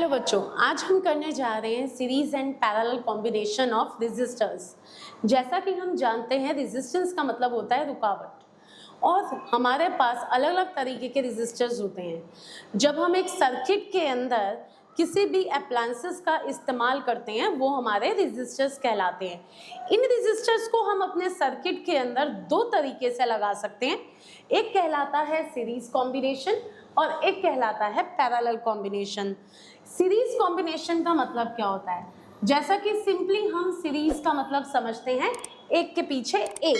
Hello बच्चों, आज हम करने जा रहे हैं series and parallel combination of resistors. जैसा कि हम जानते हैं रेजिस्टेंस का मतलब होता है रुकावट और हमारे पास अलग अलग तरीके के रेजिस्टर्स होते हैं। जब हम एक सर्किट के अंदर किसी भी अप्लायंसेस का इस्तेमाल करते हैं वो हमारे रेजिस्टर्स कहलाते हैं। इन रेजिस्टर्स को हम अपने सर्किट के अंदर दो तरीके से लगा सकते हैं। एक कहलाता है सीरीज कॉम्बिनेशन और एक कहलाता है पैरेलल कॉम्बिनेशन। सीरीज कॉम्बिनेशन का मतलब क्या होता है? जैसा कि सिंपली हम सीरीज का मतलब समझते हैं एक के पीछे एक,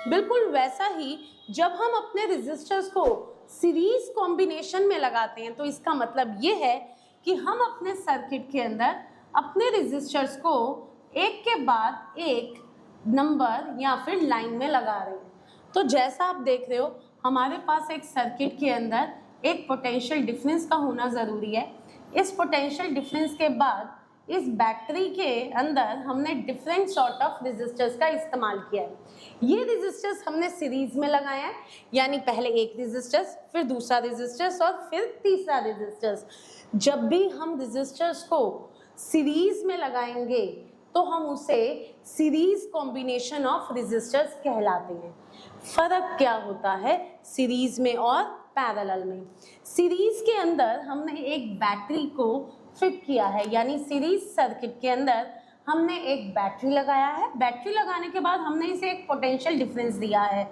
बिल्कुल वैसा ही जब हम अपने रेजिस्टर्स को सीरीज कॉम्बिनेशन में लगाते हैं तो इसका मतलब ये है कि हम अपने सर्किट के अंदर अपने रेजिस्टर्स को एक के बाद एक नंबर या फिर लाइन में लगा रहे हैं। तो जैसा आप देख रहे हो हमारे पास एक सर्किट के अंदर एक पोटेंशियल डिफरेंस का होना ज़रूरी है। इस पोटेंशियल डिफरेंस के बाद इस बैटरी के अंदर हमने डिफरेंट सॉर्ट ऑफ रेजिस्टर्स का इस्तेमाल किया है। ये रेजिस्टर्स हमने सीरीज में लगाए हैं, यानी पहले एक रेजिस्टर्स, फिर दूसरा रेजिस्टर्स और फिर तीसरा रेजिस्टर्स। जब भी हम रेजिस्टर्स को सीरीज में लगाएंगे तो हम उसे सीरीज कॉम्बिनेशन ऑफ रेजिस्टर्स कहलाते हैं। फर्क क्या होता है सीरीज में और पैरेलल में? सीरीज के अंदर हमने एक बैटरी को फिट किया है, यानी सीरीज सर्किट के अंदर हमने एक बैटरी लगाया है। बैटरी लगाने के बाद हमने इसे एक पोटेंशियल डिफरेंस दिया है।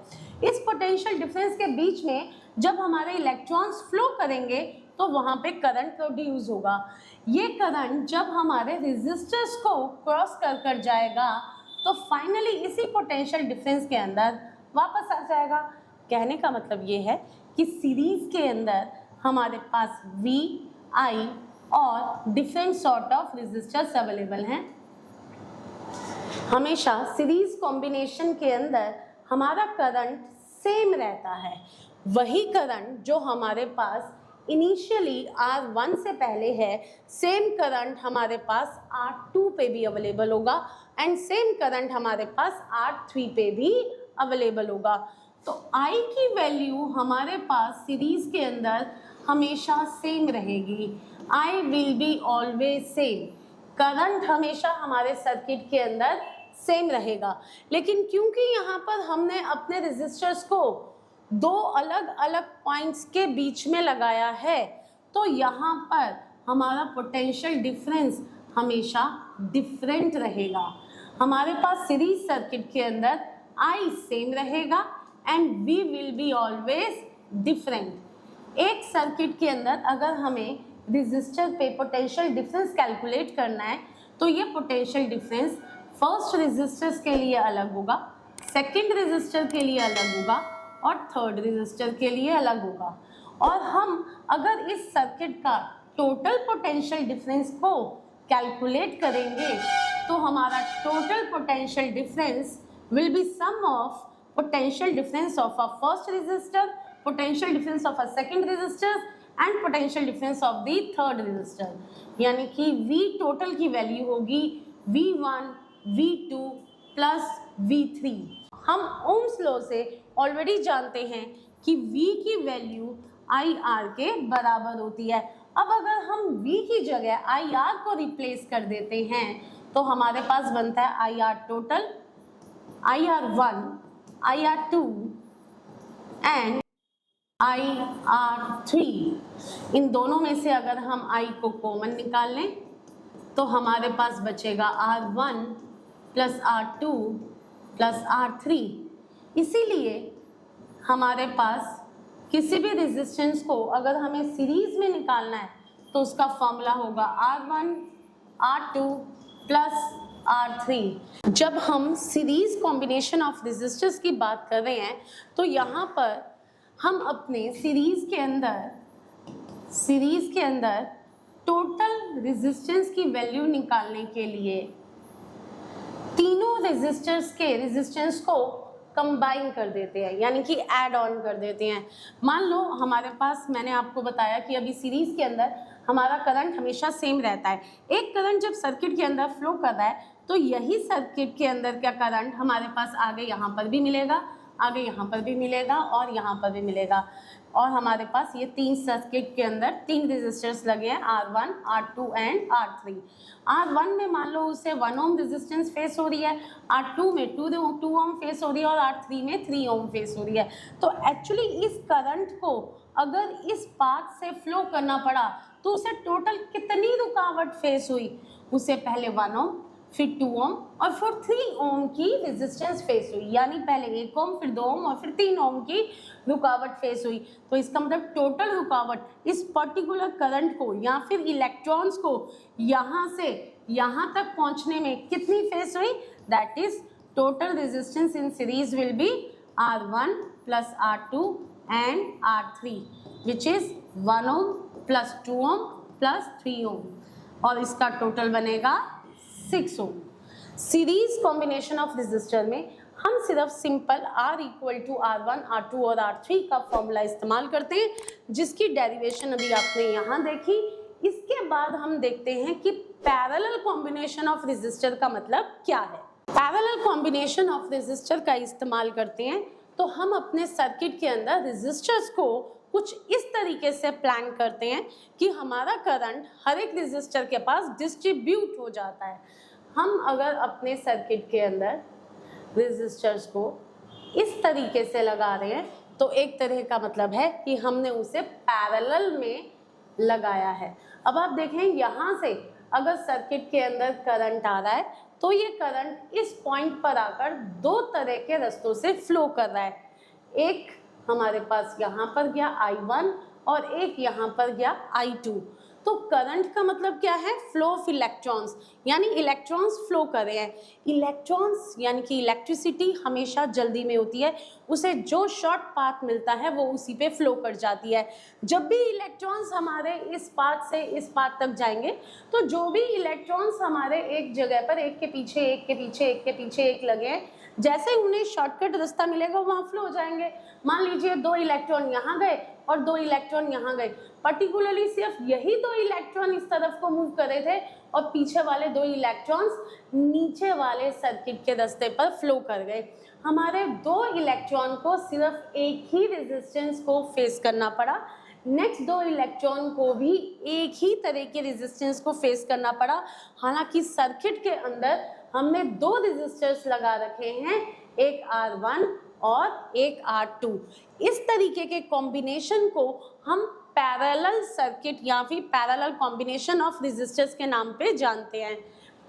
इस पोटेंशियल डिफरेंस के बीच में जब हमारे इलेक्ट्रॉन्स फ्लो करेंगे तो वहाँ पे करंट प्रोड्यूस होगा। ये करंट जब हमारे रेजिस्टर्स को क्रॉस कर जाएगा तो फाइनली इसी पोटेंशियल डिफरेंस के अंदर वापस आ जाएगा। कहने का मतलब ये है कि सीरीज के अंदर हमारे पास V, I और different sort of resistors available हैं। हमेशा सीरीज कॉम्बिनेशन के अंदर हमारा करंट सेम रहता है। वही करंट जो हमारे पास इनिशियली R1 से पहले है, सेम करंट हमारे पास R2 पे भी अवेलेबल होगा एंड सेम करंट हमारे पास R3 पे भी अवेलेबल होगा। तो I की वैल्यू हमारे पास सीरीज के अंदर हमेशा सेम रहेगी। I will be always same. Current हमेशा हमारे सर्किट के अंदर सेम रहेगा। लेकिन क्योंकि यहाँ पर हमने अपने रेजिस्टर्स को दो अलग अलग पॉइंट्स के बीच में लगाया है तो यहाँ पर हमारा पोटेंशियल डिफरेंस हमेशा डिफरेंट रहेगा। हमारे पास सीरीज सर्किट के अंदर I सेम रहेगा and V will be always different. एक सर्किट के अंदर अगर हमें रेजिस्टर पे पोटेंशियल डिफरेंस कैलकुलेट करना है तो ये पोटेंशियल डिफरेंस फर्स्ट रेजिस्टर्स के लिए अलग होगा, सेकंड रेजिस्टर के लिए अलग होगा और थर्ड रेजिस्टर के लिए अलग होगा। और हम अगर इस सर्किट का टोटल पोटेंशियल डिफरेंस को कैलकुलेट करेंगे तो हमारा total potential difference will be sum of potential difference of a first resistor, potential difference of a second resistor and potential difference of the third resistor। यानी कि V total की value होगी V1, V2 plus V3। हम Ohm's law से already जानते हैं कि V की वैल्यू IR के बराबर होती है। अब अगर हम V की जगह IR को रिप्लेस कर देते हैं तो हमारे पास बनता है IR total, IR1, IR2 and IR3। इन दोनों में से अगर हम I को कॉमन निकाल लें तो हमारे पास बचेगा R1 plus R2 plus R3। इसीलिए हमारे पास किसी भी रेजिस्टेंस को अगर हमें सीरीज में निकालना है तो उसका फॉर्मूला होगा R1 R2 प्लस R3। जब हम सीरीज कॉम्बिनेशन ऑफ रेजिस्टर्स की बात कर रहे हैं तो यहाँ पर हम अपने सीरीज के अंदर टोटल रेजिस्टेंस की वैल्यू निकालने के लिए तीनों रेजिस्टर्स के रेजिस्टेंस को कंबाइन कर देते हैं, यानी कि ऐड ऑन कर देते हैं। मान लो हमारे पास, मैंने आपको बताया कि अभी सीरीज के अंदर हमारा करंट हमेशा सेम रहता है। एक करंट जब सर्किट के अंदर फ्लो कर रहा है तो यही सर्किट के अंदर का करंट हमारे पास आगे यहाँ पर भी मिलेगा, आगे यहाँ पर भी मिलेगा और यहाँ पर भी मिलेगा। और हमारे पास ये 3 सर्किट के अंदर 3 रेजिस्टर्स लगे हैं, R1, R2 and R3। R1 में मान लो उसे 1 ओम रेजिस्टेंस फेस हो रही है, R2 में 2 ओम फेस हो रही है और R3 में 3 ओम फेस हो रही है। तो एक्चुअली इस करंट को अगर इस पाथ से फ्लो करना पड़ा तो उसे टोटल कितनी रुकावट फेस हुई? उसे पहले 1 ओम, फिर 2 ओम और फिर 3 ओम की रेजिस्टेंस फेस हुई, यानी पहले 1 ओम, फिर 2 ओम और फिर 3 ओम की रुकावट फेस हुई। तो इसका मतलब टोटल रुकावट इस पर्टिकुलर करंट को या फिर इलेक्ट्रॉन्स को यहाँ से यहाँ तक पहुँचने में कितनी फेस हुई? That is total resistance in series will be R1 plus R2 and R3 which is 1 ohm plus 2 ohm plus 3 ओम, और इसका टोटल बनेगा 6 ओम। सीरीज कॉम्बिनेशन ऑफ रेजिस्टर में हम सिर्फ simple R equal to R1, R2 और R3 का formula इस्तेमाल करते हैं, जिसकी डेरिवेशन अभी आपने यहाँ देखी। इसके बाद हम देखते हैं कि पैरेलल कॉम्बिनेशन ऑफ रेजिस्टर का मतलब क्या है। पैरेलल कॉम्बिनेशन ऑफ रेजिस्टर का इस्तेमाल करते हैं तो हम अपने सर्किट के अंदर रेजिस्टर्स को कुछ इस तरीके से प्लान करते हैं कि हमारा करंट हर एक रेजिस्टर के पास डिस्ट्रीब्यूट हो जाता है। हम अगर अपने सर्किट के अंदर रेजिस्टर्स को इस तरीके से लगा रहे हैं तो एक तरह का मतलब है कि हमने उसे पैरेलल में लगाया है। अब आप देखें यहाँ से अगर सर्किट के अंदर करंट आ रहा है तो ये करंट इस पॉइंट पर आकर 2 तरह के रास्तों से फ्लो कर रहा है। एक हमारे पास यहाँ पर गया I1 और एक यहाँ पर गया I2। तो करंट का मतलब क्या है? फ्लो ऑफ इलेक्ट्रॉन्स, यानी इलेक्ट्रॉन्स फ्लो कर रहे हैं। इलेक्ट्रॉन्स यानी कि इलेक्ट्रिसिटी हमेशा जल्दी में होती है, उसे जो शॉर्ट पाथ मिलता है वो उसी पे फ्लो कर जाती है। जब भी इलेक्ट्रॉन्स हमारे इस पाथ से इस पाथ तक जाएंगे तो जो भी इलेक्ट्रॉन्स हमारे एक जगह पर एक के पीछे एक के पीछे एक के पीछे एक लगे हैं, जैसे उन्हें शॉर्टकट रास्ता मिलेगा वहाँ फ्लो हो जाएंगे। मान लीजिए 2 इलेक्ट्रॉन यहाँ गए और 2 इलेक्ट्रॉन यहाँ गए, पर्टिकुलरली सिर्फ यही 2 इलेक्ट्रॉन इस तरफ को मूव कर रहे थे और पीछे वाले 2 इलेक्ट्रॉन्स नीचे वाले सर्किट के रास्ते पर फ्लो कर गए। हमारे 2 इलेक्ट्रॉन को सिर्फ एक ही रेजिस्टेंस को फेस करना पड़ा, नेक्स्ट 2 इलेक्ट्रॉन को भी एक ही तरह के रेजिस्टेंस को फेस करना पड़ा। हालांकि सर्किट के अंदर हमने 2 रेजिस्टर्स लगा रखे हैं, एक R1 और एक R2। इस तरीके के कॉम्बिनेशन को हम पैरेलल सर्किट या फिर पैरेलल कॉम्बिनेशन ऑफ रेजिस्टर्स के नाम पे जानते हैं।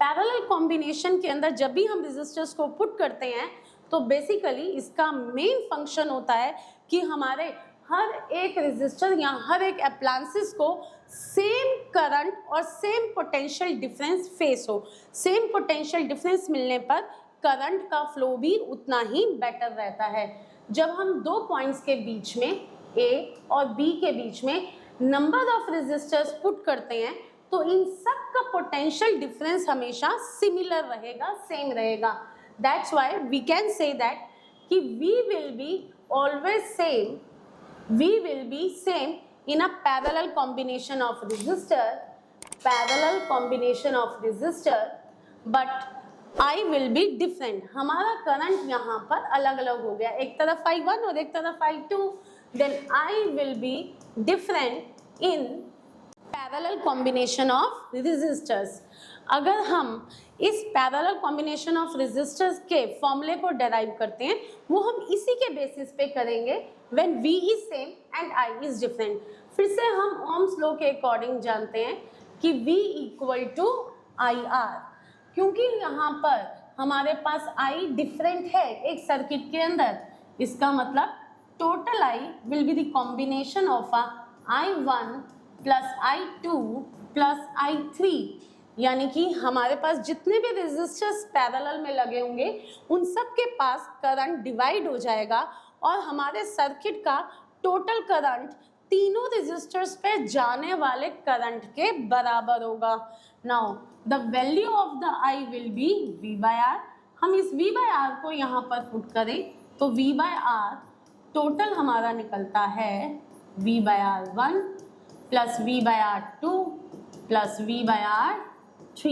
पैरेलल कॉम्बिनेशन के अंदर जब भी हम रेजिस्टर्स को पुट करते हैं तो बेसिकली इसका मेन फंक्शन होता है कि हमारे हर एक रेजिस्टर या हर एक अप्लायंसेस को सेम करंट और सेम पोटेंशियल डिफरेंस फेस हो। सेम पोटेंशियल डिफरेंस मिलने पर करंट का फ्लो भी उतना ही बेटर रहता है। जब हम 2 पॉइंट्स के बीच में A और B के बीच में नंबर ऑफ रेजिस्टर्स पुट करते हैं तो इन सब का पोटेंशियल डिफरेंस हमेशा सिमिलर रहेगा, सेम रहेगा। That's why we can say that कि we will be same in a parallel combination of resistor, but I will be different। हमारा करंट यहाँ पर अलग अलग हो गया, एक तरफ I1 और एक तरफ I2, then I will be different in parallel combination of resistors। अगर हम इस पैरेलल कॉम्बिनेशन ऑफ रेजिस्टर्स के फॉर्मूले को डेराइव करते हैं वो हम इसी के बेसिस पे करेंगे when V is same and I is different. फिर से हम ओम्स लॉ के अकॉर्डिंग जानते हैं कि V इक्वल टू IR, क्योंकि यहाँ पर हमारे पास I डिफरेंट है एक सर्किट के अंदर, इसका मतलब total I will be the combination of I1 plus I2 plus I3, यानी कि हमारे पास जितने भी रेजिस्टर्स पैरेलल में लगे होंगे उन सब के पास करंट डिवाइड हो जाएगा और हमारे सर्किट का टोटल करंट तीनों रेजिस्टर्स पे जाने वाले करंट के बराबर होगा। Now the value of the I will be V/R। हम इस V/R को यहाँ पर पुट करें तो V/R टोटल हमारा निकलता है V/R1 plus V/R2 plus V/R3।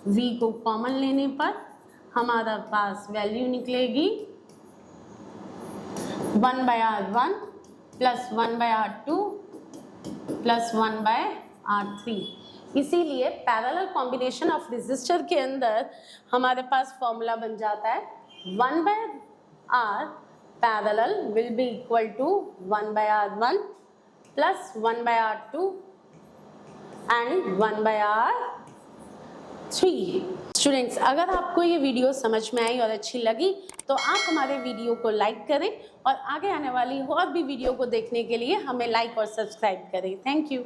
V को कॉमन लेने पर हमारा पास वैल्यू निकलेगी 1/R1 plus 1/R2 plus 1/R3। इसीलिए पैरेलल कॉम्बिनेशन ऑफ रेजिस्टर के अंदर हमारे पास फॉर्मूला बन जाता है 1/R parallel will be equal to 1/R1 plus 1/R2 and 1/R3। Students, अगर आपको ये वीडियो समझ में आई और अच्छी लगी तो आप हमारे वीडियो को लाइक करें और आगे आने वाली और भी वीडियो को देखने के लिए हमें लाइक और सब्सक्राइब करें। Thank you.